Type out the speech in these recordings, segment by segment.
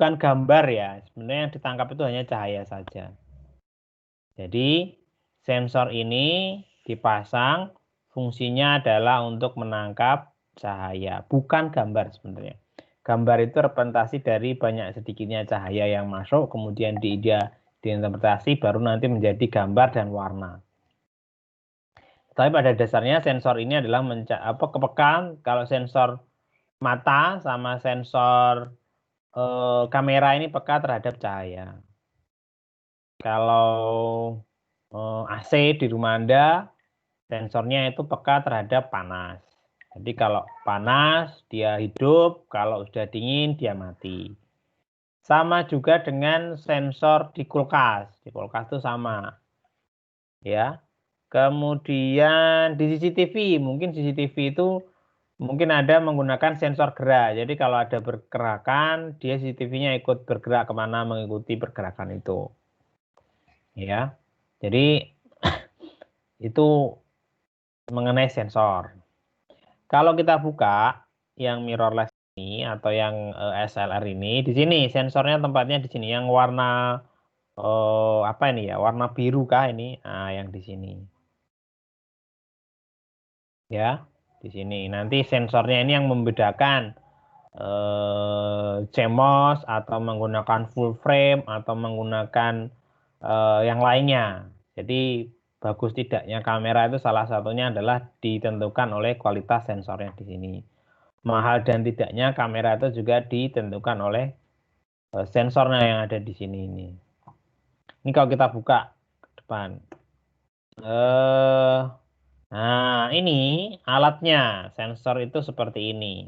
bukan gambar ya. Sebenarnya yang ditangkap itu hanya cahaya saja. Jadi sensor ini dipasang, fungsinya adalah untuk menangkap cahaya, bukan gambar sebenarnya. Gambar itu representasi dari banyak sedikitnya cahaya yang masuk, kemudian dia diinterpretasi, baru nanti menjadi gambar dan warna. Tapi pada dasarnya sensor ini adalah kepekaan. Kalau sensor mata sama sensor kamera ini peka terhadap cahaya. Kalau AC di rumah Anda, sensornya itu peka terhadap panas. Jadi kalau panas dia hidup, kalau sudah dingin dia mati. Sama juga dengan sensor di kulkas. Di kulkas itu sama. Ya. Kemudian di CCTV, mungkin CCTV itu mungkin ada menggunakan sensor gerak. Jadi kalau ada pergerakan, dia CCTV-nya ikut bergerak kemana mengikuti pergerakan itu. Ya. Jadi itu mengenai sensor. Kalau kita buka yang mirrorless ini atau yang SLR ini, di sini sensornya tempatnya di sini. Yang warna apa ini ya? Warna biru kah ini? Nah, yang di sini. Ya, di sini. Nanti sensornya ini yang membedakan CMOS atau menggunakan full frame atau menggunakan yang lainnya. Jadi bagus tidaknya kamera itu salah satunya adalah ditentukan oleh kualitas sensornya di sini. Mahal dan tidaknya kamera itu juga ditentukan oleh sensornya yang ada di sini ini. Ini kalau kita buka ke depan. Nah, ini alatnya. Sensor itu seperti ini.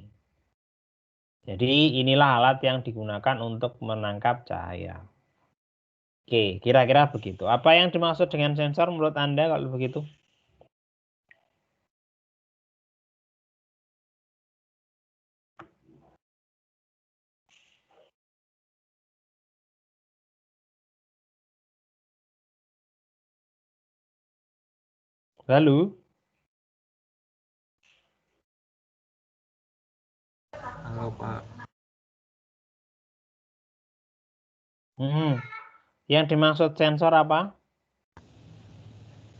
Jadi inilah alat yang digunakan untuk menangkap cahaya. Oke, kira-kira begitu. Apa yang dimaksud dengan sensor menurut Anda kalau begitu? Lalu? Halo Pak. Yang dimaksud sensor apa?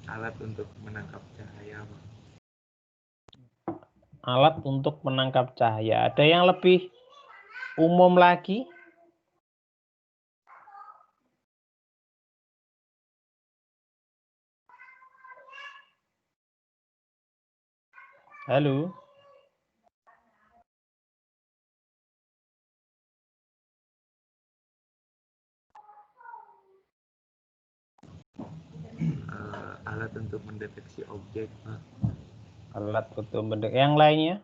Alat untuk menangkap cahaya, Pak. Alat untuk menangkap cahaya. Ada yang lebih umum lagi? Halo? Alat untuk mendeteksi objek, Pak. Alat untuk mendeteksi. Yang lainnya?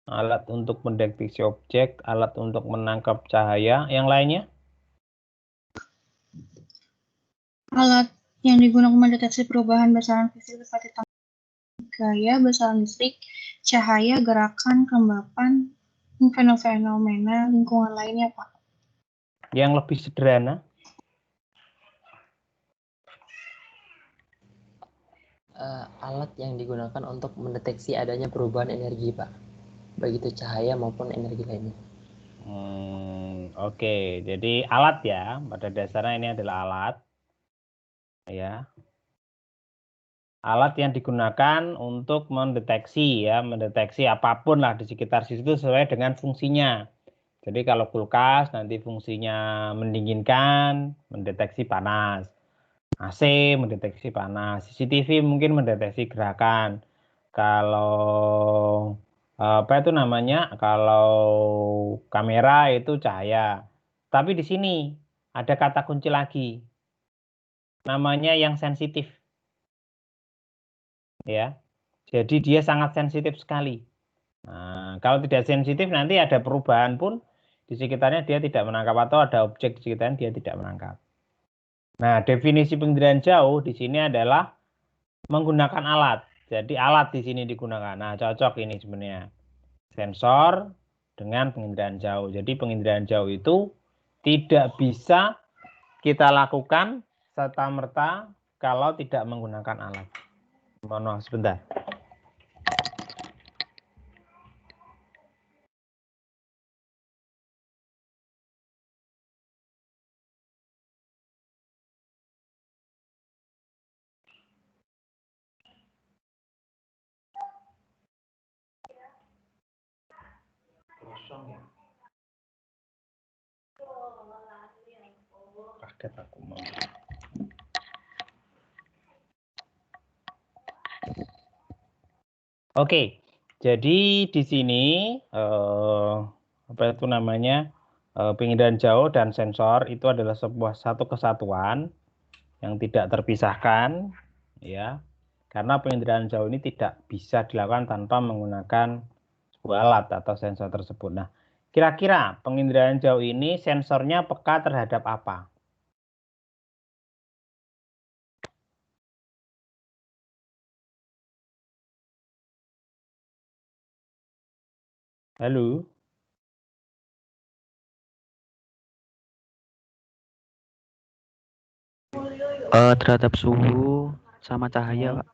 Alat untuk mendeteksi objek, alat untuk menangkap cahaya. Yang lainnya? Alat yang digunakan mendeteksi perubahan besaran fisik seperti gaya, besaran listrik, cahaya, gerakan, kelembapan, fenomena lingkungan lainnya, Pak. Yang lebih sederhana? Alat yang digunakan untuk mendeteksi adanya perubahan energi, Pak. Baik itu cahaya maupun energi lainnya. Oke. Jadi alat ya. Pada dasarnya ini adalah alat. Ya. Alat yang digunakan untuk mendeteksi ya, mendeteksi apapun lah di sekitar situ sesuai dengan fungsinya. Jadi kalau kulkas nanti fungsinya mendinginkan, mendeteksi panas. AC mendeteksi panas, CCTV mungkin mendeteksi gerakan. Kalau apa itu namanya? Kalau kamera itu cahaya. Tapi di sini ada kata kunci lagi. Namanya yang sensitif. Ya. Jadi dia sangat sensitif sekali. Nah, kalau tidak sensitif nanti ada perubahan pun di sekitarnya dia tidak menangkap atau ada objek di sekitarnya dia tidak menangkap. Nah, definisi pengendalian jauh di sini adalah menggunakan alat. Jadi alat di sini digunakan. Nah, cocok ini sebenarnya. Sensor dengan pengendalian jauh. Jadi pengendalian jauh itu tidak bisa kita lakukan serta-merta kalau tidak menggunakan alat. Mohon maaf sebentar. Kaget aku mau. Oke, jadi di sini apa itu namanya penginderaan jauh dan sensor itu adalah satu kesatuan yang tidak terpisahkan, ya. Karena penginderaan jauh ini tidak bisa dilakukan tanpa menggunakan sebuah alat atau sensor tersebut. Nah, kira-kira penginderaan jauh ini sensornya peka terhadap apa? Halo? Terhadap suhu sama cahaya, Pak.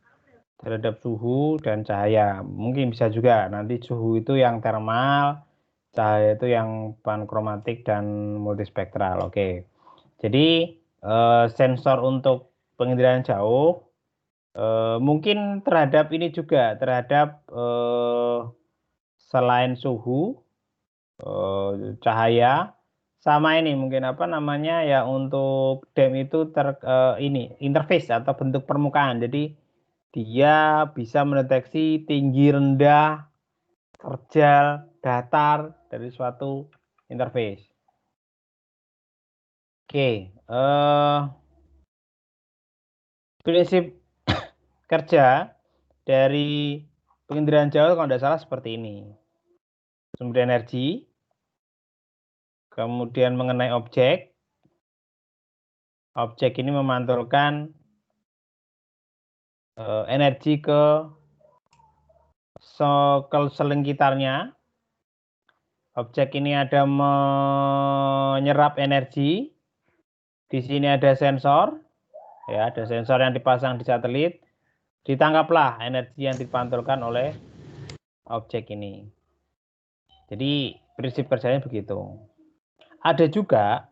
Terhadap suhu dan cahaya. Mungkin bisa juga nanti suhu itu yang thermal, cahaya itu yang pankromatik dan multispektral. Oke. Jadi sensor untuk penginderaan jauh mungkin terhadap ini juga, terhadap selain suhu, cahaya, sama ini mungkin apa namanya ya, untuk DEM itu ini interface atau bentuk permukaan. Jadi dia bisa mendeteksi tinggi, rendah, terjal, datar dari suatu interface. Oke, prinsip kerja dari penginderaan jauh kalau tidak salah seperti ini. Sumber energi, kemudian mengenai objek. Objek ini memantulkan energi ke selingkitarnya. Objek ini ada menyerap energi. Di sini ada sensor, ya, ada sensor yang dipasang di satelit. Ditangkaplah energi yang dipantulkan oleh objek ini. Jadi prinsip kerjanya begitu. Ada juga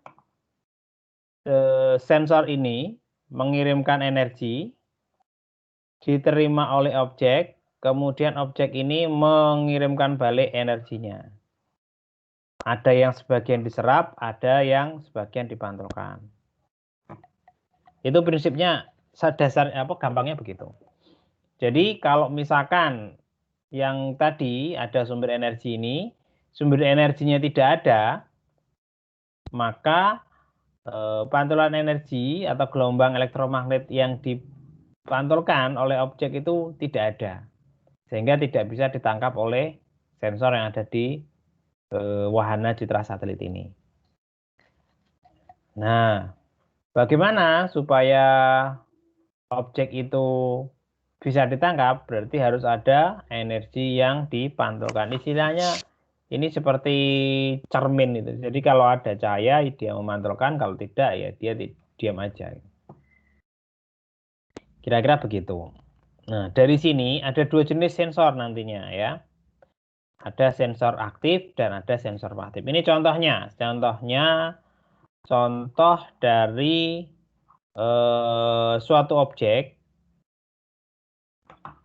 sensor ini mengirimkan energi, diterima oleh objek, kemudian objek ini mengirimkan balik energinya. Ada yang sebagian diserap, ada yang sebagian dipantulkan. Itu prinsipnya dasar gampangnya begitu. Jadi kalau misalkan yang tadi ada sumber energi ini, sumber energinya tidak ada, maka pantulan energi atau gelombang elektromagnet yang dipantulkan oleh objek itu tidak ada, sehingga tidak bisa ditangkap oleh sensor yang ada di wahana citra satelit ini. Nah, bagaimana supaya objek itu bisa ditangkap? Berarti harus ada energi yang dipantulkan. Istilahnya ini seperti cermin itu. Jadi kalau ada cahaya dia memantulkan, kalau tidak ya dia diam aja. Kira-kira begitu. Nah, dari sini ada dua jenis sensor nantinya ya. Ada sensor aktif dan ada sensor pasif. Ini contohnya. Contoh dari suatu objek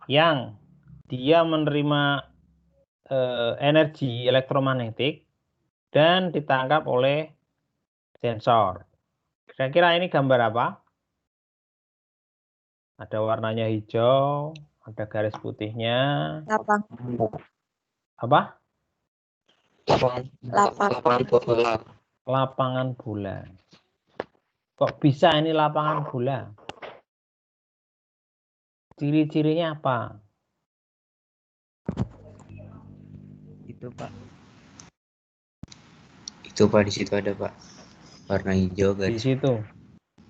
yang dia menerima energi elektromagnetik dan ditangkap oleh sensor. Kira-kira ini gambar apa? Ada warnanya hijau, ada garis putihnya. Apa? Lapangan bola. Kok bisa ini lapangan bola? Ciri-cirinya apa? Itu Pak. Itu Pak, di situ ada Pak. Warna hijau garis. Di situ.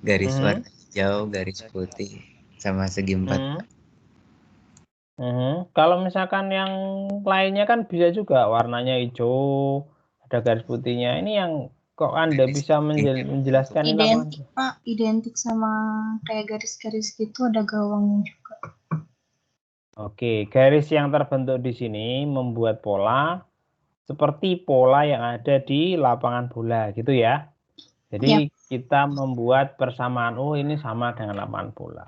Garis warna hijau, garis putih sama segi empat. Kalau misalkan yang lainnya kan bisa juga warnanya hijau, ada garis putihnya. Ini yang kok Anda bisa menjelaskan ini identik Pak, identik sama kayak garis-garis gitu, ada gawangnya juga. Oke, garis yang terbentuk di sini membuat pola seperti pola yang ada di lapangan bola gitu ya. Jadi kita membuat persamaan, oh ini sama dengan lapangan bola.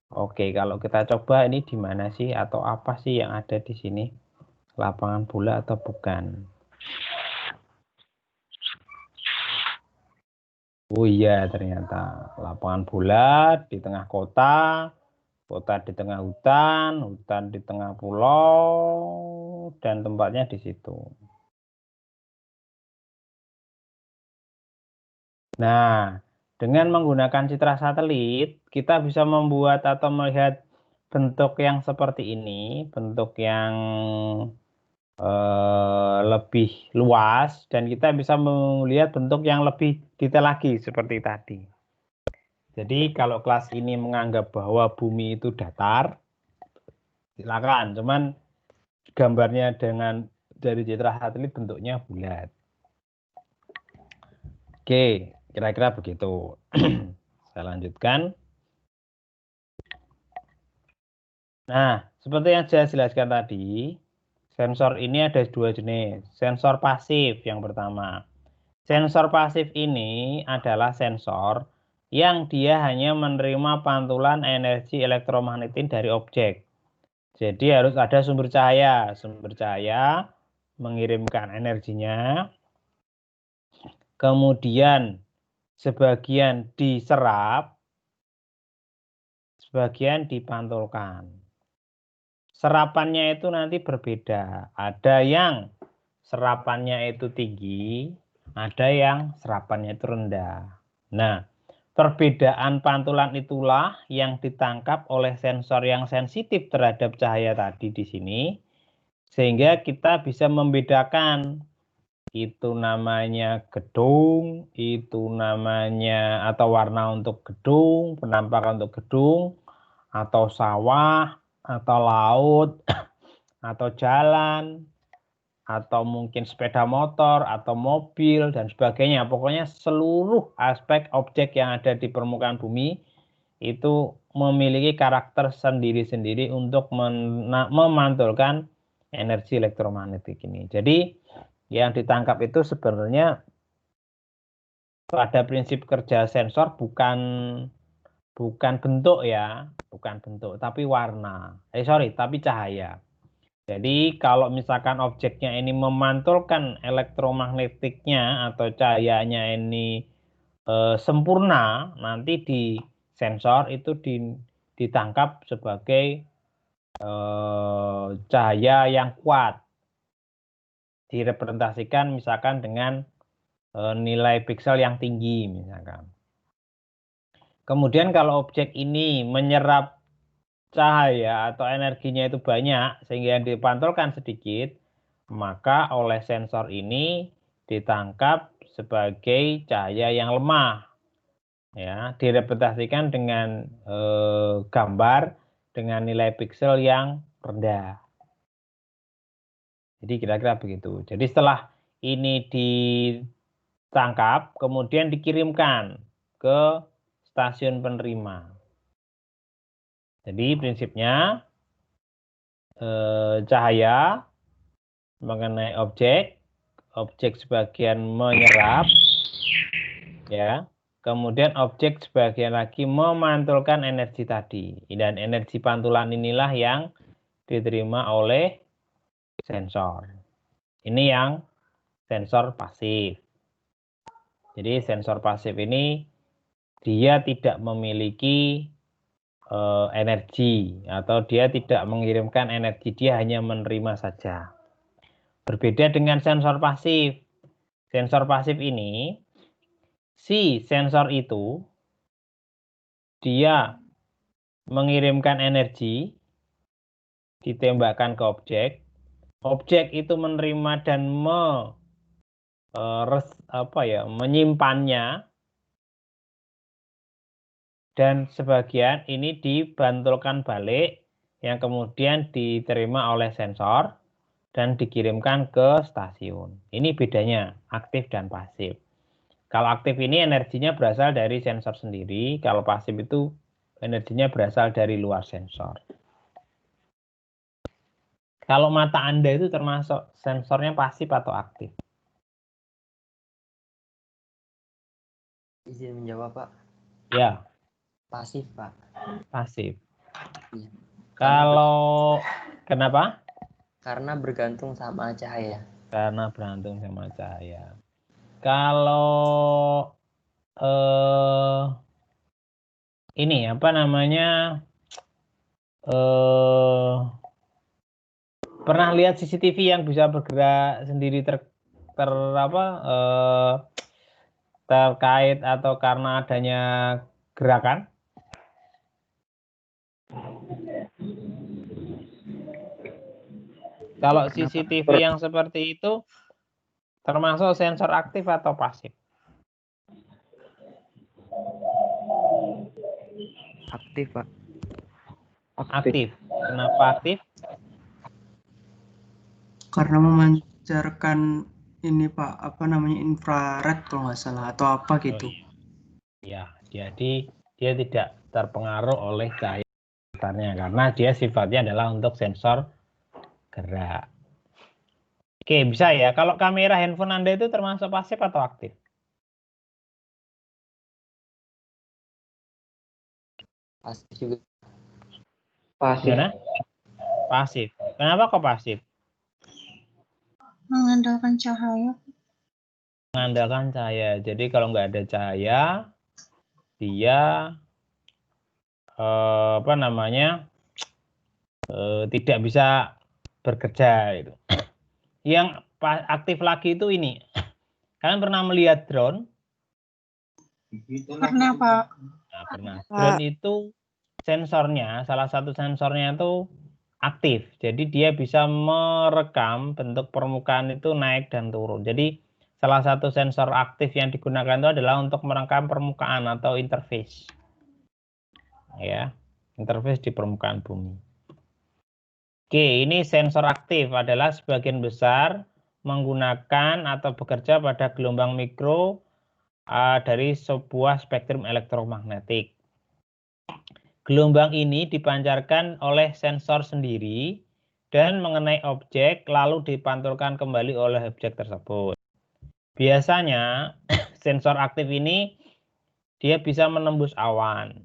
Oke, kalau kita coba ini di mana sih atau apa sih yang ada di sini? Lapangan bola atau bukan? Oh iya, ternyata lapangan bulat di tengah kota, kota di tengah hutan, hutan di tengah pulau, dan tempatnya di situ. Nah, dengan menggunakan citra satelit, kita bisa membuat atau melihat bentuk yang seperti ini, bentuk yang lebih luas, dan kita bisa melihat bentuk yang lebih detail lagi seperti tadi. Jadi kalau kelas ini menganggap bahwa bumi itu datar, silakan. Cuman gambarnya dari citra satelit bentuknya bulat. Oke, kira-kira begitu. Saya lanjutkan. Nah, seperti yang saya jelaskan tadi, sensor ini ada dua jenis. Sensor pasif yang pertama. Sensor pasif ini adalah sensor yang dia hanya menerima pantulan energi elektromagnetik dari objek. Jadi harus ada sumber cahaya. Sumber cahaya mengirimkan energinya, kemudian sebagian diserap, sebagian dipantulkan. Serapannya itu nanti berbeda. Ada yang serapannya itu tinggi, ada yang serapannya itu rendah. Nah, perbedaan pantulan itulah yang ditangkap oleh sensor yang sensitif terhadap cahaya tadi di sini, sehingga kita bisa membedakan itu namanya gedung, itu namanya atau warna untuk gedung, penampakan untuk gedung, atau sawah, atau laut, atau jalan, atau mungkin sepeda motor, atau mobil, dan sebagainya. Pokoknya seluruh aspek objek yang ada di permukaan bumi itu memiliki karakter sendiri-sendiri untuk memantulkan energi elektromagnetik ini. Jadi yang ditangkap itu sebenarnya pada prinsip kerja sensor bukan bentuk ya, bukan bentuk, tapi warna. Tapi cahaya. Jadi kalau misalkan objeknya ini memantulkan elektromagnetiknya atau cahayanya ini sempurna, nanti di sensor itu ditangkap sebagai cahaya yang kuat. Direpresentasikan misalkan dengan nilai piksel yang tinggi misalkan. Kemudian kalau objek ini menyerap cahaya atau energinya itu banyak sehingga dipantulkan sedikit, maka oleh sensor ini ditangkap sebagai cahaya yang lemah. Ya, direpresentasikan dengan gambar dengan nilai piksel yang rendah. Jadi kira-kira begitu. Jadi setelah ini ditangkap, kemudian dikirimkan ke stasiun penerima. Jadi prinsipnya cahaya mengenai objek sebagian menyerap, ya. Kemudian objek sebagian lagi memantulkan energi tadi. Dan energi pantulan inilah yang diterima oleh sensor. Ini yang sensor pasif. Jadi sensor pasif ini dia tidak memiliki energi atau dia tidak mengirimkan energi, dia hanya menerima saja. Berbeda dengan sensor pasif. Sensor pasif ini, si sensor itu dia mengirimkan energi, ditembakkan ke objek, objek itu menerima dan menyimpannya, dan sebagian ini dibantulkan balik yang kemudian diterima oleh sensor dan dikirimkan ke stasiun. Ini bedanya aktif dan pasif. Kalau aktif ini energinya berasal dari sensor sendiri, kalau pasif itu energinya berasal dari luar sensor. Kalau mata Anda itu termasuk sensornya pasif atau aktif? Izin menjawab, Pak. Ya. Pasif, Pak. Pasif. Iya. Kalau kenapa? Karena bergantung sama cahaya. Karena bergantung sama cahaya. Kalau ini apa namanya, pernah lihat CCTV yang bisa bergerak sendiri terkait atau karena adanya gerakan? Kalau CCTV yang seperti itu termasuk sensor aktif atau pasif? Aktif, Pak. Aktif. Kenapa aktif? Karena memancarkan ini Pak, apa namanya, infrared kalau nggak salah atau apa gitu. Ya, jadi dia tidak terpengaruh oleh cahaya sekitarnya karena dia sifatnya adalah untuk sensor gerak. Oke, bisa ya. Kalau kamera handphone Anda itu termasuk pasif atau aktif? Pasif juga. Gimana? Pasif. Kenapa kok pasif? Mengandalkan cahaya. Mengandalkan cahaya. Jadi kalau nggak ada cahaya, dia apa namanya, tidak bisa bekerja itu. Yang aktif lagi itu ini. Kalian pernah melihat drone? Pernah, Pak. Nah, pernah. Drone itu sensornya, salah satu sensornya itu aktif. Jadi dia bisa merekam bentuk permukaan itu naik dan turun. Jadi salah satu sensor aktif yang digunakan itu adalah untuk merekam permukaan atau interface. Ya, interface di permukaan bumi. Oke, ini sensor aktif adalah sebagian besar menggunakan atau bekerja pada gelombang mikro dari sebuah spektrum elektromagnetik. Gelombang ini dipancarkan oleh sensor sendiri dan mengenai objek lalu dipantulkan kembali oleh objek tersebut. Biasanya sensor aktif ini dia bisa menembus awan,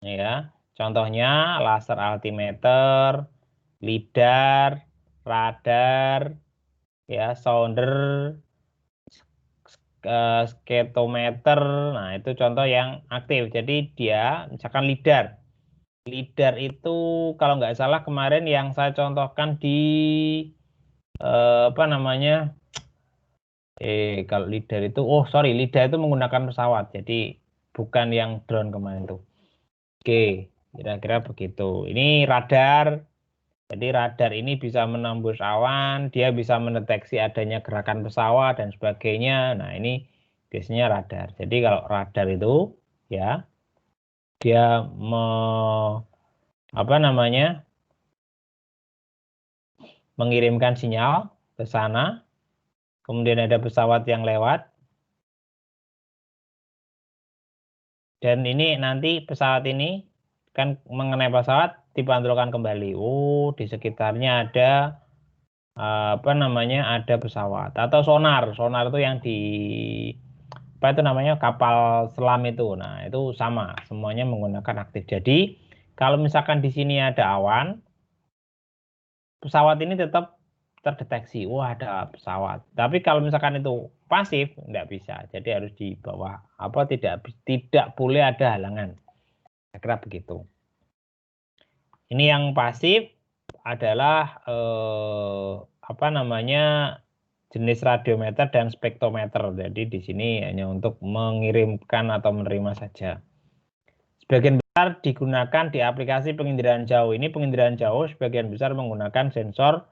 ya. Contohnya laser altimeter, lidar, radar, ya, sounder, sketometer. Nah, itu contoh yang aktif. Jadi dia misalkan lidar. Lidar itu kalau nggak salah kemarin yang saya contohkan di apa namanya, kalau lidar itu, lidar itu menggunakan pesawat, jadi bukan yang drone kemarin itu. Oke, kira-kira begitu. Ini radar. Jadi radar ini bisa menembus awan, dia bisa mendeteksi adanya gerakan pesawat dan sebagainya. Nah, ini biasanya radar. Jadi kalau radar itu ya dia mengirimkan sinyal ke sana, kemudian ada pesawat yang lewat, dan ini nanti pesawat ini kan mengenai pesawat dipantulkan kembali. Oh, di sekitarnya ada ada pesawat atau sonar. Sonar itu yang di kapal selam itu. Nah, itu sama, semuanya menggunakan aktif. Jadi kalau misalkan di sini ada awan, pesawat ini tetap terdeteksi, wah ada pesawat. Tapi kalau misalkan itu pasif, tidak bisa. Jadi harus di bawah, tidak boleh ada halangan. Kira-kira begitu. Ini yang pasif adalah jenis radiometer dan spektrometer. Jadi di sini hanya untuk mengirimkan atau menerima saja. Sebagian besar digunakan di aplikasi penginderaan jauh. Ini penginderaan jauh sebagian besar menggunakan sensor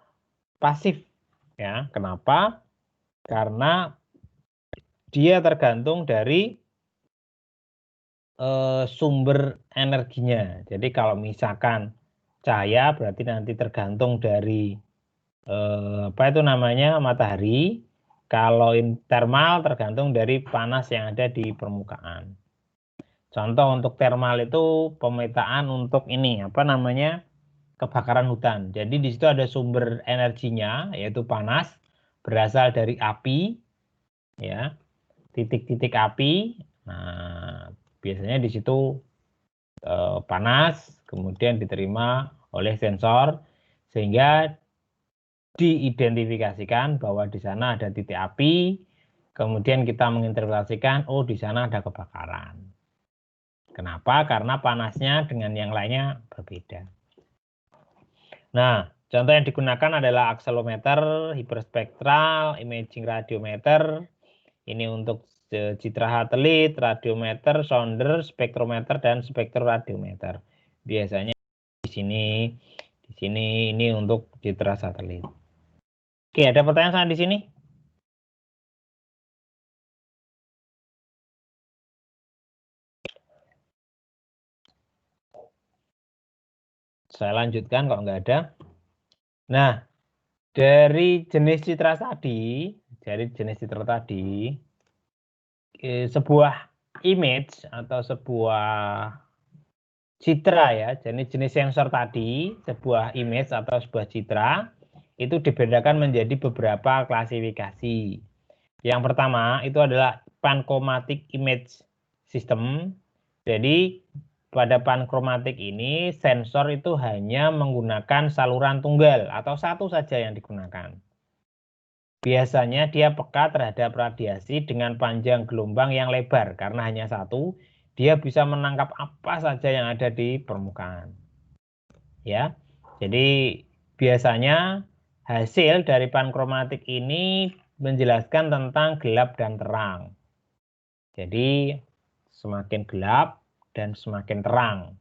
pasif. Ya, kenapa? Karena dia tergantung dari sumber energinya. Jadi kalau misalkan cahaya berarti nanti tergantung dari matahari. Kalau thermal tergantung dari panas yang ada di permukaan. Contoh untuk thermal itu pemetaan untuk kebakaran hutan. Jadi di situ ada sumber energinya yaitu panas berasal dari api, ya, titik-titik api. Nah, biasanya di situ panas kemudian diterima oleh sensor sehingga diidentifikasikan bahwa di sana ada titik api. Kemudian kita menginterpretasikan, oh di sana ada kebakaran. Kenapa? Karena panasnya dengan yang lainnya berbeda. Nah, contoh yang digunakan adalah akselerometer, hiperspektral, imaging radiometer. Ini untuk citra satelit, radiometer, sounder, spektrometer, dan spektroradiometer. Biasanya di sini ini untuk citra satelit. Oke, ada pertanyaan di sini? Saya lanjutkan kalau nggak ada. Nah, dari jenis citra tadi, sebuah image atau sebuah citra ya, jenis sensor tadi, sebuah image atau sebuah citra, itu dibedakan menjadi beberapa klasifikasi. Yang pertama itu adalah panchromatic image system. Jadi pada panchromatic ini sensor itu hanya menggunakan saluran tunggal atau satu saja yang digunakan. Biasanya dia peka terhadap radiasi dengan panjang gelombang yang lebar karena hanya satu, dia bisa menangkap apa saja yang ada di permukaan. Ya. Jadi biasanya hasil dari panchromatic ini menjelaskan tentang gelap dan terang. Jadi semakin gelap dan semakin terang.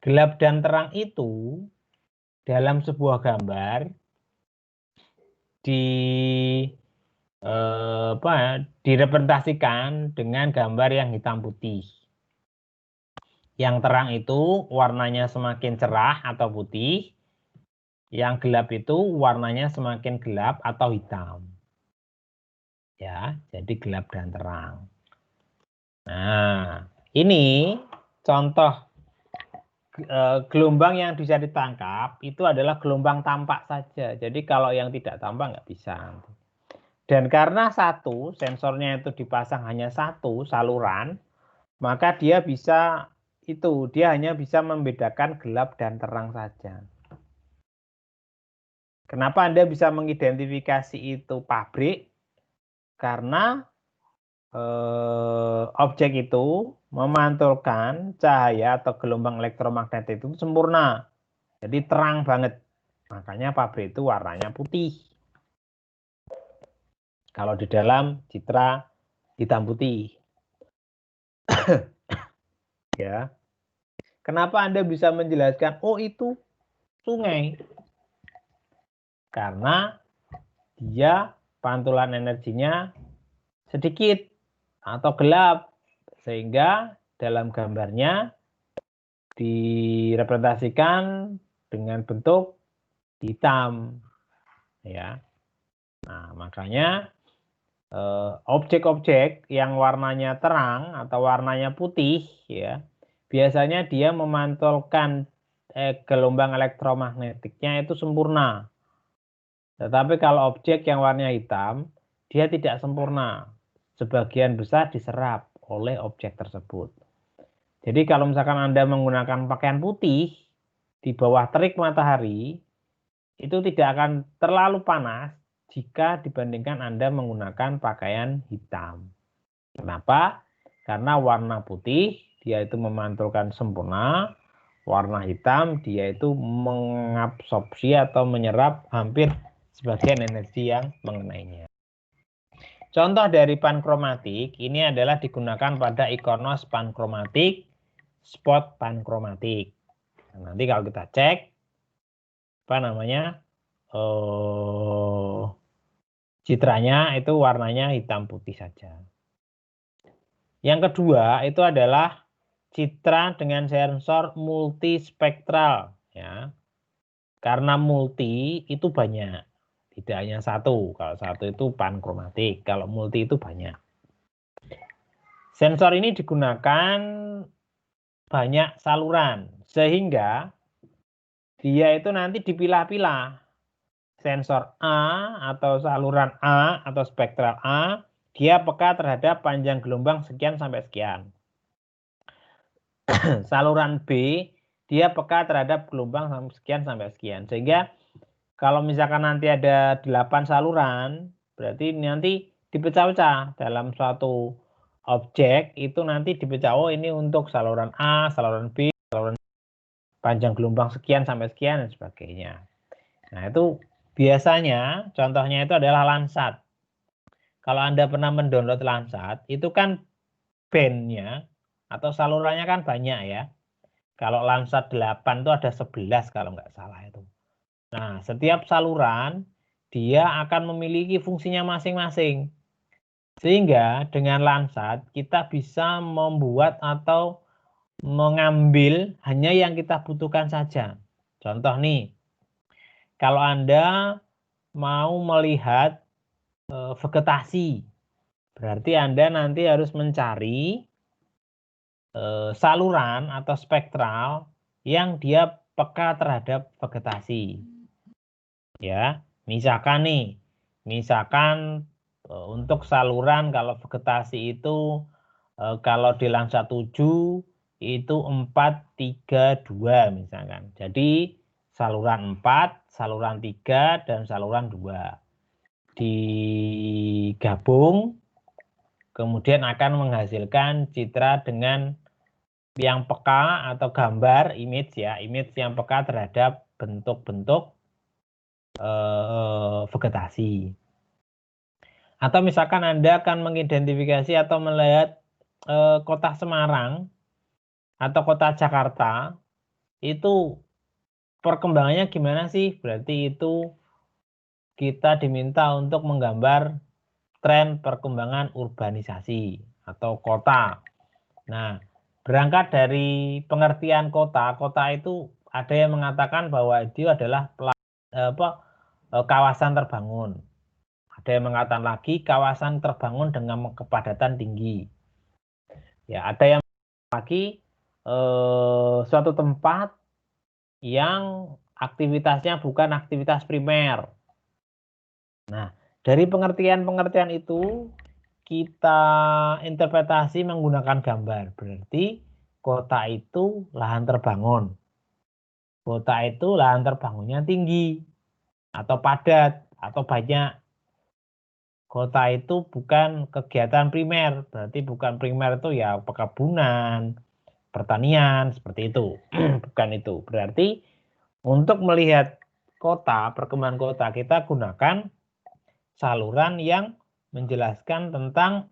Gelap dan terang itu dalam sebuah gambar direpresentasikan dengan gambar yang hitam putih. Yang terang itu warnanya semakin cerah atau putih, yang gelap itu warnanya semakin gelap atau hitam. Ya, jadi gelap dan terang. Nah, ini contoh gelombang yang bisa ditangkap itu adalah gelombang tampak saja. Jadi kalau yang tidak tampak nggak bisa. Dan karena sensornya itu dipasang hanya satu saluran, maka dia hanya bisa membedakan gelap dan terang saja. Kenapa Anda bisa mengidentifikasi itu pabrik? Karena objek itu memantulkan cahaya atau gelombang elektromagnetik itu sempurna. Jadi terang banget. Makanya pabrik itu warnanya putih. Kalau di dalam citra hitam putih. Ya. Kenapa Anda bisa menjelaskan, oh itu sungai? Karena dia pantulan energinya sedikit atau gelap. Sehingga dalam gambarnya direpresentasikan dengan bentuk hitam. Ya. Nah, makanya objek-objek yang warnanya terang atau warnanya putih ya, biasanya dia memantulkan gelombang elektromagnetiknya itu sempurna. Tetapi kalau objek yang warnanya hitam, dia tidak sempurna. Sebagian besar diserap oleh objek tersebut. Jadi kalau misalkan Anda menggunakan pakaian putih di bawah terik matahari, itu tidak akan terlalu panas jika dibandingkan Anda menggunakan pakaian hitam. Kenapa? Karena warna putih dia itu memantulkan sempurna, warna hitam dia itu mengabsorpsi atau menyerap hampir sebagian energi yang mengenainya. Contoh dari panchromatic ini adalah digunakan pada Iconos panchromatic, spot panchromatic. Nah, nanti kalau kita cek citranya itu warnanya hitam putih saja. Yang kedua itu adalah citra dengan sensor multispektral ya. Karena multi itu banyak. Tidak hanya satu. Kalau satu itu panchromatic, kalau multi itu banyak. Sensor ini digunakan banyak saluran sehingga dia itu nanti dipilah-pilah. Sensor A atau saluran A atau spektral A, dia peka terhadap panjang gelombang sekian sampai sekian. Saluran B, dia peka terhadap gelombang sekian sampai sekian. Sehingga kalau misalkan nanti ada 8 saluran, berarti nanti dipecah-pecah dalam suatu objek itu nanti dipecah. Oh, ini untuk saluran A, saluran B, saluran panjang gelombang sekian sampai sekian dan sebagainya. Nah, itu biasanya contohnya itu adalah Landsat. Kalau Anda pernah mendownload Landsat, itu kan bandnya atau salurannya kan banyak ya. Kalau Landsat 8 itu ada 11 kalau nggak salah itu. Nah, setiap saluran dia akan memiliki fungsinya masing-masing. Sehingga dengan Landsat kita bisa membuat atau mengambil hanya yang kita butuhkan saja. Contoh nih, kalau Anda mau melihat vegetasi, berarti Anda nanti harus mencari saluran atau spektral yang dia peka terhadap vegetasi. Ya, misalkan nih, untuk saluran kalau vegetasi itu kalau di Landsat 7 itu 432 misalkan. Jadi saluran 4, saluran 3 dan saluran 2 digabung kemudian akan menghasilkan citra dengan yang peka atau gambar image ya, image yang peka terhadap bentuk-bentuk vegetasi. Atau misalkan Anda akan mengidentifikasi atau melihat kota Semarang atau kota Jakarta, itu perkembangannya gimana sih? Berarti itu kita diminta untuk menggambar tren perkembangan urbanisasi atau kota. Nah, berangkat dari pengertian kota, kota itu ada yang mengatakan bahwa itu adalah kawasan terbangun. Ada yang mengatakan lagi kawasan terbangun dengan kepadatan tinggi. Ya, ada yang lagi suatu tempat yang aktivitasnya bukan aktivitas primer. Nah, dari pengertian-pengertian itu kita interpretasi menggunakan gambar. Berarti kota itu lahan terbangun. Kota itu lahan terbangunnya tinggi atau padat atau banyak. Kota itu bukan kegiatan primer, berarti bukan primer itu ya perkebunan, pertanian, seperti itu. Bukan itu. Berarti untuk melihat kota, perkembangan kota, kita gunakan saluran yang menjelaskan tentang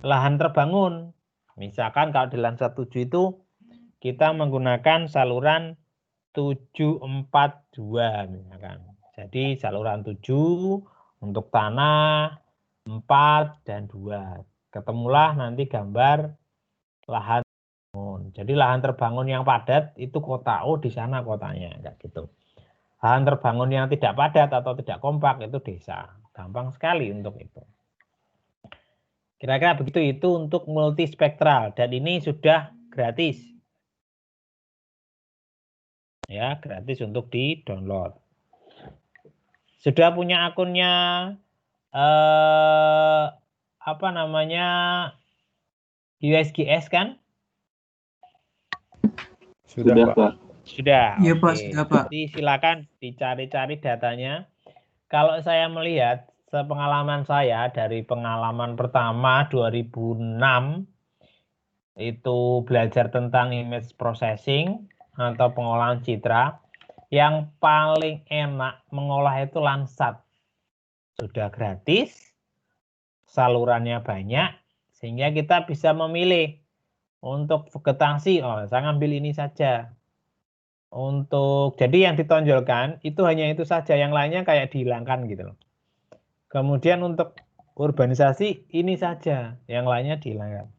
lahan terbangun. Misalkan kalau di Landsat 7 itu kita menggunakan saluran 742 misalkan. Jadi saluran 7 untuk tanah 4 dan 2. Ketemulah nanti gambar lahan terbangun. Jadi lahan terbangun yang padat itu kota. Oh, di sana kotanya kayak gitu. Lahan terbangun yang tidak padat atau tidak kompak itu desa. Gampang sekali untuk itu. Kira-kira begitu itu untuk multispektral dan ini sudah gratis. Ya, gratis untuk di-download. Sudah punya akunnya apa namanya USGS kan? Sudah, Pak. Sudah. Iya, Pak, Oke. sudah, Pak. Jadi silakan dicari-cari datanya. Kalau saya melihat sepengalaman saya dari pengalaman pertama 2006 itu belajar tentang image processing atau pengolahan citra, yang paling enak mengolah itu Landsat. Sudah gratis, salurannya banyak, sehingga kita bisa memilih untuk vegetasi. Oh, saya ngambil ini saja. Jadi yang ditonjolkan itu hanya itu saja, yang lainnya kayak dihilangkan gitu loh. Kemudian untuk urbanisasi ini saja, yang lainnya dihilangkan.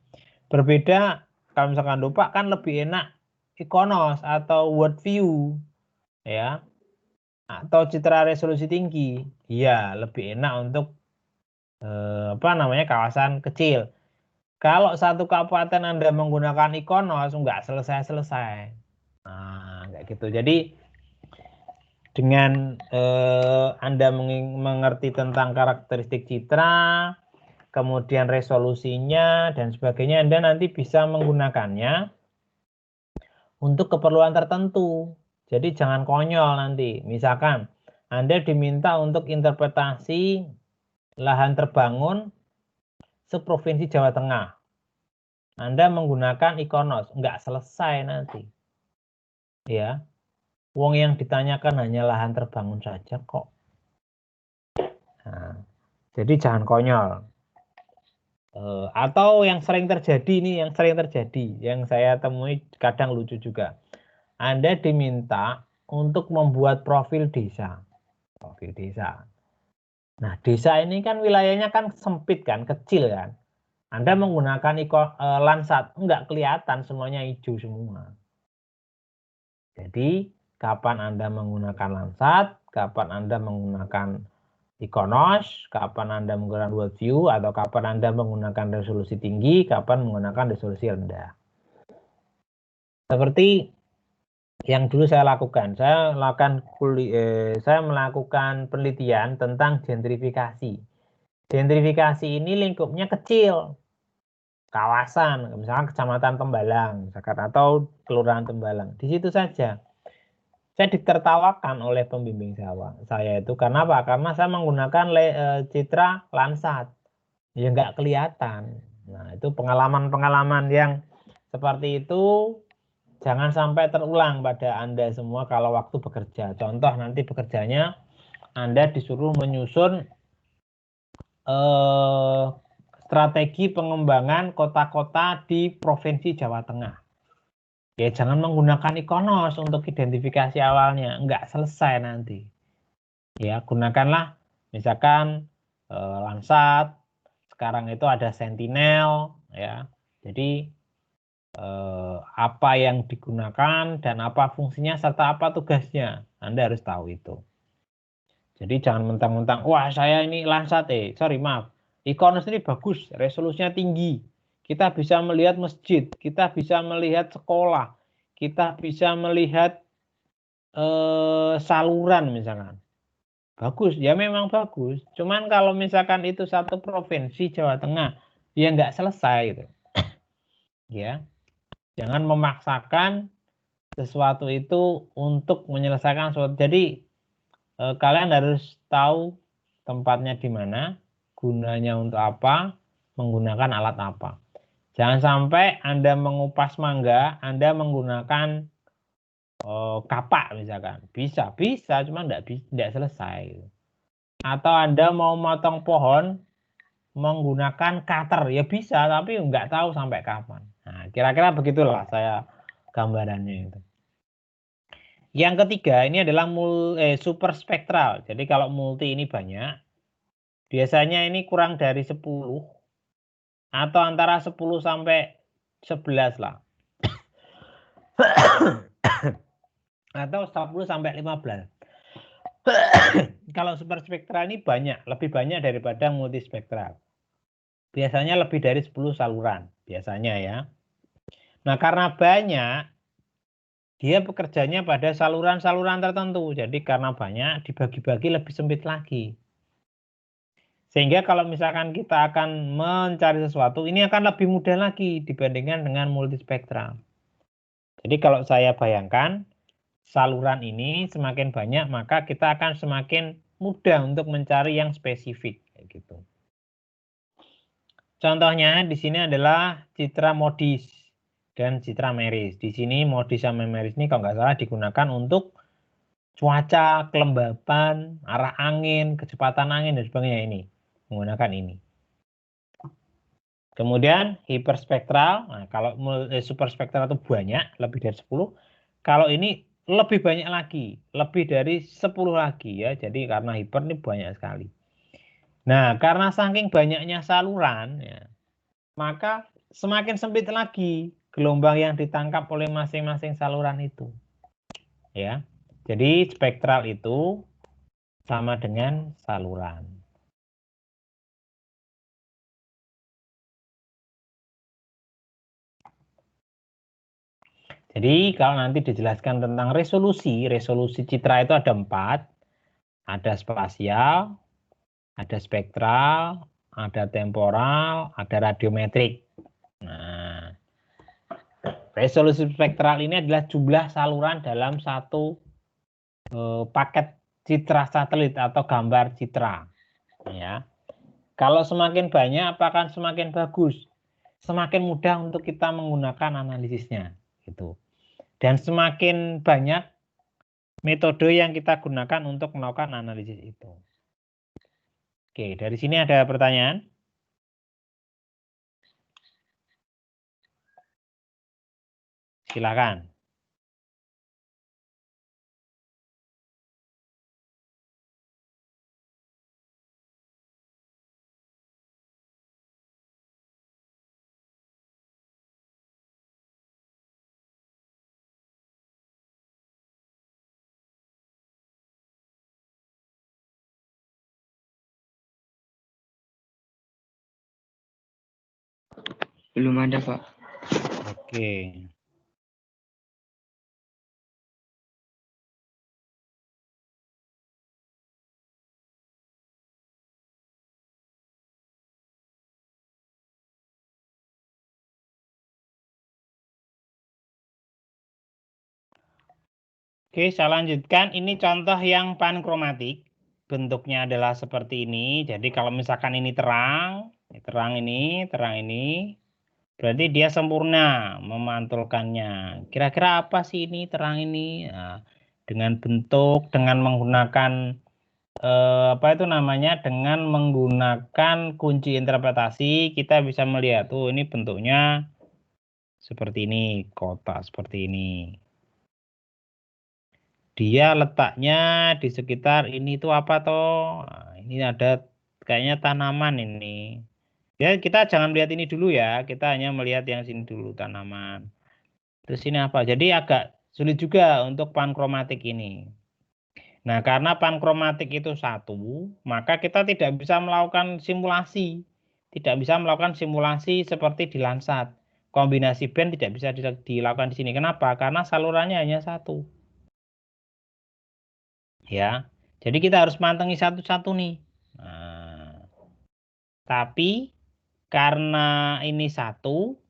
Berbeda kalau misalkan lupa kan lebih enak Iconos atau World View ya, atau citra resolusi tinggi. Iya, lebih enak untuk kawasan kecil. Kalau satu kabupaten Anda menggunakan Iconos nggak selesai-selesai. Nah, kayak gitu. Jadi dengan Anda mengerti tentang karakteristik citra, kemudian resolusinya dan sebagainya, Anda nanti bisa menggunakannya untuk keperluan tertentu. Jadi jangan konyol nanti. Misalkan Anda diminta untuk interpretasi lahan terbangun seprovinsi Jawa Tengah. Anda menggunakan Ikonos, nggak selesai nanti. Ya, wong yang ditanyakan hanya lahan terbangun saja kok. Nah, jadi jangan konyol. Atau yang sering terjadi nih, yang saya temui kadang lucu juga. Anda diminta untuk membuat profil desa. Nah, desa ini kan wilayahnya kan sempit kan, kecil kan. Anda menggunakan Landsat, enggak kelihatan semuanya hijau semua. Jadi, kapan Anda menggunakan Landsat, kapan Anda menggunakan Ikonos, kapan Anda menggunakan World View, atau kapan Anda menggunakan resolusi tinggi, kapan menggunakan resolusi rendah. Seperti yang dulu saya lakukan, saya melakukan penelitian tentang gentrifikasi. Gentrifikasi ini lingkupnya kecil, kawasan, misalkan Kecamatan Tembalang, misalkan, atau Kelurahan Tembalang. Di situ saja. Saya ditertawakan oleh pembimbing saya itu. Karena apa? Karena saya menggunakan citra Landsat. Ya nggak kelihatan. Nah, itu pengalaman-pengalaman yang seperti itu jangan sampai terulang pada Anda semua kalau waktu bekerja. Contoh nanti bekerjanya Anda disuruh menyusun strategi pengembangan kota-kota di Provinsi Jawa Tengah. Ya jangan menggunakan Ikonos untuk identifikasi awalnya, enggak selesai nanti. Ya gunakanlah misalkan Landsat, sekarang itu ada Sentinel, ya. Jadi apa yang digunakan dan apa fungsinya serta apa tugasnya, Anda harus tahu itu. Jadi jangan mentang-mentang, wah saya ini Landsat, Ikonos ini bagus, resolusinya tinggi. Kita bisa melihat masjid, kita bisa melihat sekolah, kita bisa melihat saluran misalkan. Bagus, ya memang bagus. Cuman kalau misalkan itu satu provinsi Jawa Tengah, ya nggak selesai gitu. Ya, jangan memaksakan sesuatu itu untuk menyelesaikan sesuatu. Jadi kalian harus tahu tempatnya di mana, gunanya untuk apa, menggunakan alat apa. Jangan sampai Anda mengupas mangga, Anda menggunakan kapak misalkan. Bisa, cuma tidak selesai. Atau Anda mau motong pohon menggunakan cutter, ya bisa, tapi nggak tahu sampai kapan. Nah, kira-kira begitulah saya gambarannya itu. Yang ketiga ini adalah super spektral. Jadi kalau multi ini banyak, biasanya ini kurang dari 10 atau antara 10 sampai 11 lah. Atau 10 sampai 15. Kalau super spektral ini banyak, lebih banyak daripada multi spektral. Biasanya lebih dari 10 saluran, biasanya ya. Nah, karena banyak, dia bekerjanya pada saluran-saluran tertentu. Jadi karena banyak, dibagi-bagi lebih sempit lagi. Sehingga kalau misalkan kita akan mencari sesuatu, ini akan lebih mudah lagi dibandingkan dengan multispektral. Jadi kalau saya bayangkan, saluran ini semakin banyak, maka kita akan semakin mudah untuk mencari yang spesifik. Gitu. Contohnya di sini adalah citra MODIS dan citra MERIS. Di sini MODIS sama MERIS ini kalau nggak salah digunakan untuk cuaca, kelembapan, arah angin, kecepatan angin, dan sebagainya ini. Menggunakan ini. Kemudian hiperspektral, nah kalau superspektral itu banyak, lebih dari 10. Kalau ini lebih banyak lagi, lebih dari 10 lagi ya. Jadi karena hiper ini banyak sekali. Nah, karena saking banyaknya saluran, ya, maka semakin sempit lagi gelombang yang ditangkap oleh masing-masing saluran itu. Ya. Jadi spektral itu sama dengan saluran. Jadi kalau nanti dijelaskan tentang resolusi citra itu ada 4. Ada spasial, ada spektral, ada temporal, ada radiometrik. Nah, resolusi spektral ini adalah jumlah saluran dalam satu paket citra satelit atau gambar citra. Ya. Kalau semakin banyak, apakah semakin bagus? Semakin mudah untuk kita menggunakan analisisnya. Gitu. Dan semakin banyak metode yang kita gunakan untuk melakukan analisis itu. Oke, dari sini ada pertanyaan? Silakan. Belum ada, Pak. Oke. Oke, saya lanjutkan. Ini contoh yang pankromatik. Bentuknya adalah seperti ini. Jadi kalau misalkan ini terang ini, berarti dia sempurna memantulkannya. Kira-kira apa sih ini terang ini? Nah, dengan bentuk, dengan menggunakan apa itu namanya? Dengan menggunakan kunci interpretasi, kita bisa melihat tuh ini bentuknya seperti ini, kotak seperti ini. Dia letaknya di sekitar ini tuh apa toh? Nah, ini ada kayaknya tanaman ini. Ya kita jangan melihat ini dulu ya, kita hanya melihat yang sini dulu tanaman. Terus ini apa? Jadi agak sulit juga untuk pankromatik ini. Nah karena pankromatik itu satu, maka kita tidak bisa melakukan simulasi. Tidak bisa melakukan simulasi seperti di Landsat. Kombinasi band tidak bisa dilakukan di sini. Kenapa? Karena salurannya hanya satu. Ya, jadi kita harus mantengi satu-satu nih. Nah, tapi karena ini satu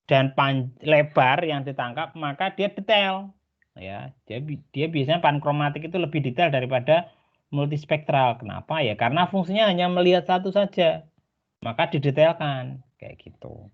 dan lebar yang ditangkap, maka dia detail. Ya, jadi dia biasanya pankromatik itu lebih detail daripada multispektral. Kenapa ya? Karena fungsinya hanya melihat satu saja, maka didetailkan kayak gitu.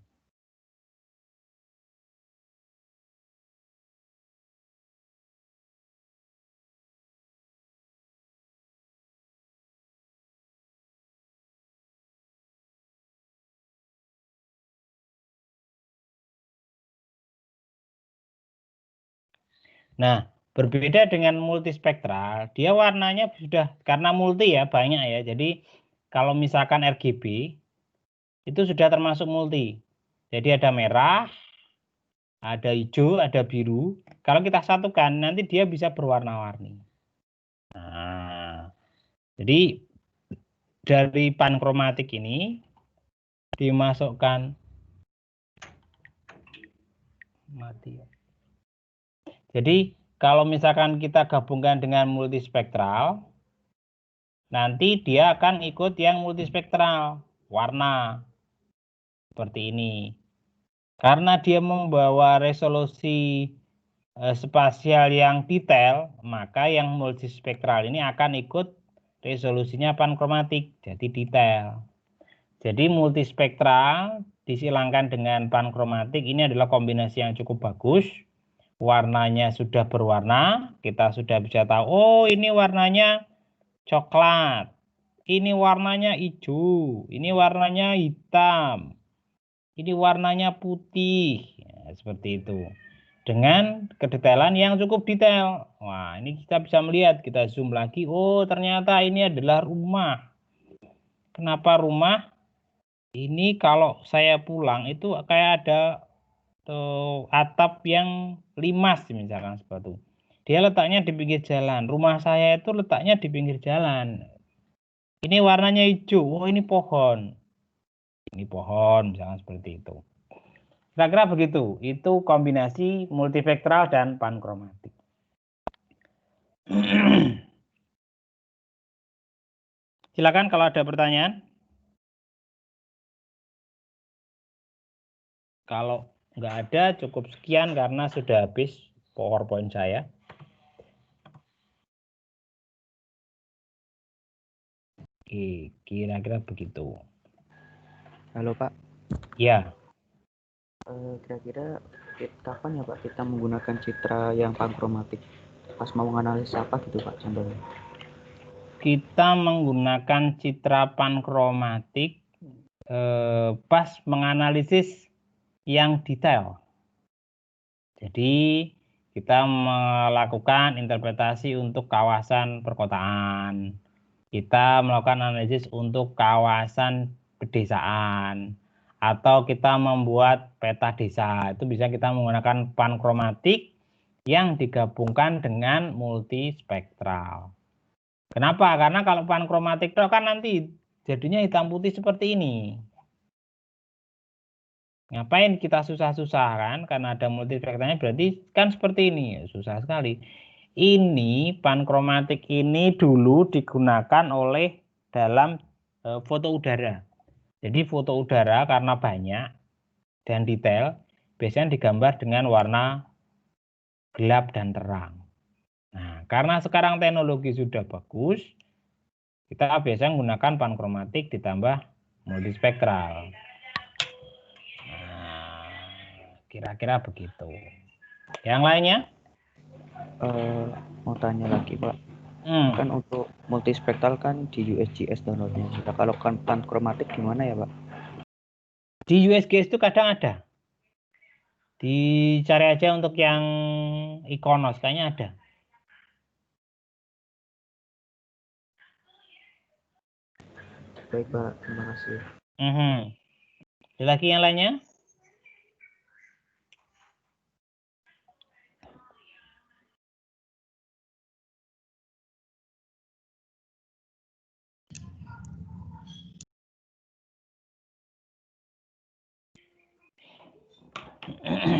Nah, berbeda dengan multispektral, dia warnanya sudah karena multi ya, banyak ya. Jadi kalau misalkan RGB itu sudah termasuk multi. Jadi ada merah, ada hijau, ada biru. Kalau kita satukan nanti dia bisa berwarna-warni. Nah, jadi dari pankromatik ini dimasukkan mati. Jadi kalau misalkan kita gabungkan dengan multispektral, nanti dia akan ikut yang multispektral, warna seperti ini. Karena dia membawa resolusi spasial yang detail, maka yang multispektral ini akan ikut resolusinya pankromatik, jadi detail. Jadi multispektral disilangkan dengan pankromatik ini adalah kombinasi yang cukup bagus. Warnanya sudah berwarna, kita sudah bisa tahu, oh ini warnanya coklat, ini warnanya hijau, ini warnanya hitam, ini warnanya putih, ya, seperti itu. Dengan kedetailan yang cukup detail. Wah, ini kita bisa melihat, kita zoom lagi, oh ternyata ini adalah rumah. Kenapa rumah? Ini kalau saya pulang itu kayak ada atap yang limas misalkan seperti itu. Dia letaknya di pinggir jalan. Rumah saya itu letaknya di pinggir jalan. Ini warnanya hijau. Oh ini pohon. Ini pohon misalkan seperti itu. Kira-kira begitu. Itu kombinasi multispektral dan pankromatik. Silakan kalau ada pertanyaan. Kalau nggak ada cukup sekian karena sudah habis PowerPoint saya. Oke, kira-kira begitu. Halo Pak, Ya, kira-kira kapan ya Pak kita menggunakan citra yang pankromatik? Pas mau menganalisis apa gitu Pak contohnya? kita menggunakan citra pankromatik pas menganalisis yang detail. Jadi kita melakukan interpretasi untuk kawasan perkotaan. Kita melakukan analisis untuk kawasan pedesaan. Atau kita membuat peta desa. Itu bisa kita menggunakan pankromatik yang digabungkan dengan multispektral. Kenapa? Karena kalau pankromatik itu kan nanti jadinya hitam putih seperti ini. Ngapain kita susah-susah kan? Karena ada multispektralnya berarti kan seperti ini. Susah sekali. Ini pankromatik ini dulu digunakan oleh dalam foto udara. Jadi foto udara karena banyak dan detail biasanya digambar dengan warna gelap dan terang. Nah, karena sekarang teknologi sudah bagus, kita biasanya menggunakan pankromatik ditambah multispektral. Nah, kira-kira begitu. Yang lainnya? Mau tanya lagi Pak, kan untuk multispektral kan di USGS downloadnya. Nah, kalau kan pankromatik gimana ya Pak? Di USGS itu kadang ada. Dicari aja untuk yang Iconos, kayaknya ada. Baik Pak, terima kasih. Ada lagi yang lainnya?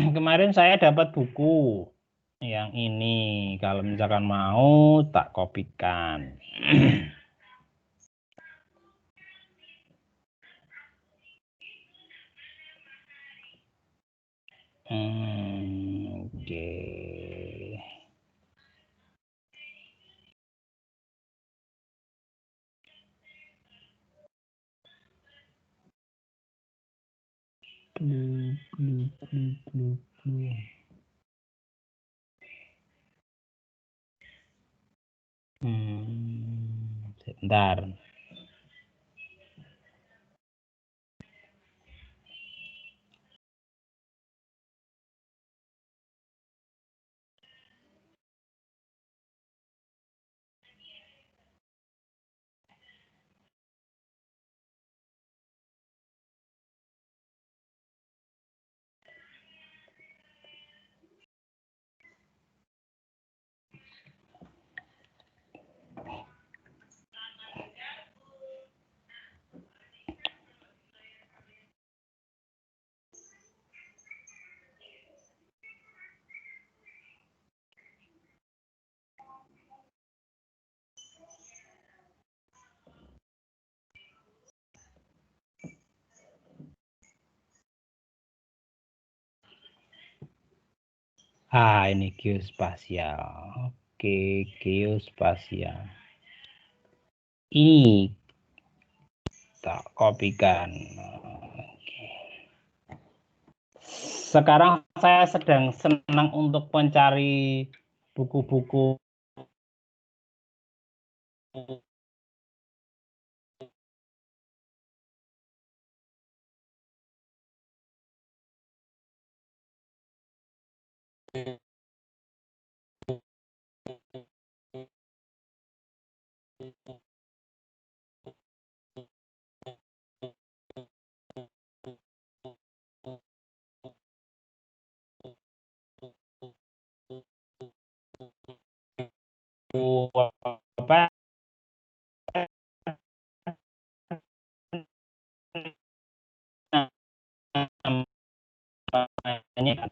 Kemarin saya dapat buku yang ini. Kalau misalkan mau, tak kopikan. Oke. Sebentar. Ini geospasial. Oke, geospasial. Ini tak kopikan. Sekarang saya sedang senang untuk mencari buku-buku apa namanya.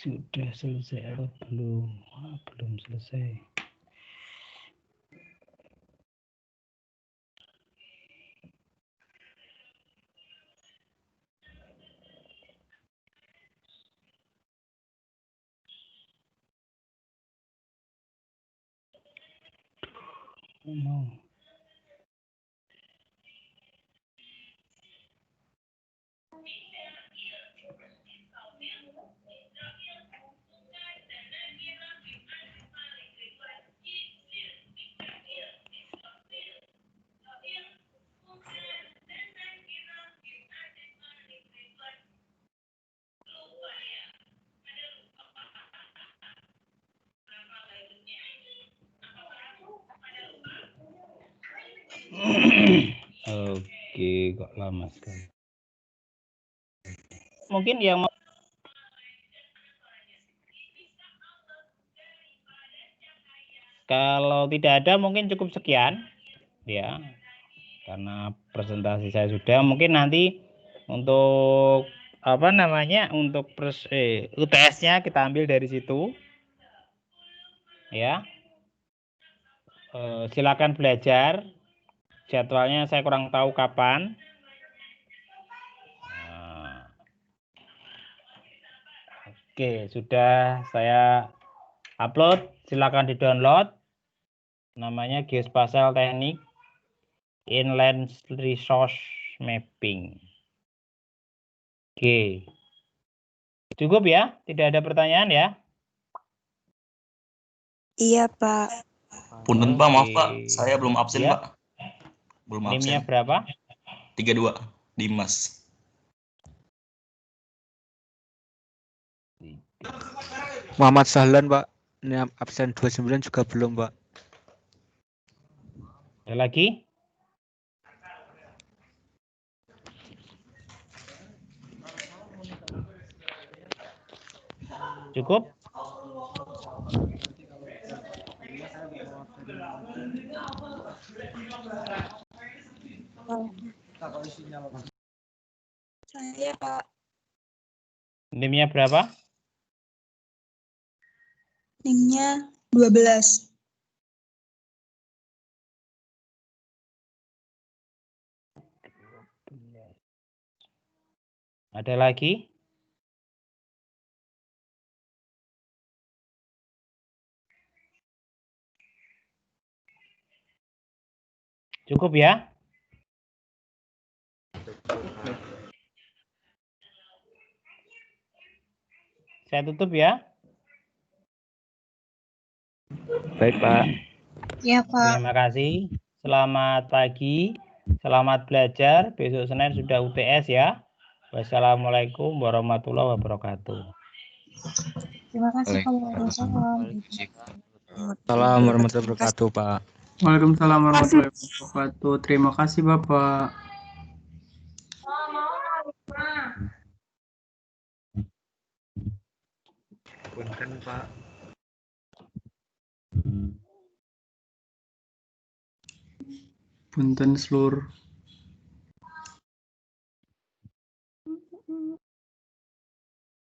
Sudah selesai atau belum? Belum selesai. Mau. Oke, kok lama sekali. Mungkin yang mau kalau tidak ada mungkin cukup sekian ya. Karena presentasi saya sudah, mungkin nanti untuk apa namanya untuk UTS-nya kita ambil dari situ ya. Silakan belajar. Jadwalnya saya kurang tahu kapan. Oke, sudah saya upload. Silakan di-download. Namanya Geospatial Teknik Inland Resource Mapping. Oke. Cukup ya? Tidak ada pertanyaan ya? Iya, Pak. Punten Pak, maaf Pak, saya belum absen Ya. Pak. Belum NIM-nya absen. berapa? 32 Dimas. Muhammad Sahlan, Pak. Ini absen 29 juga belum, Pak. Ada lagi? Cukup? Saya, Pak. NIM-nya berapa? NIM-nya 12. Ada lagi? Cukup ya? Saya tutup ya. Baik, Pak. Ya, Pak. Terima kasih. Selamat pagi. Selamat belajar. Besok Senin sudah UTS ya. Wassalamualaikum warahmatullahi wabarakatuh. Terima kasih, Pak. Waalaikumsalam. Salam warahmatullahi wabarakatuh, Pak. Waalaikumsalam warahmatullahi wabarakatuh. Terima kasih Bapak. Punten Pak. Punten seluruh.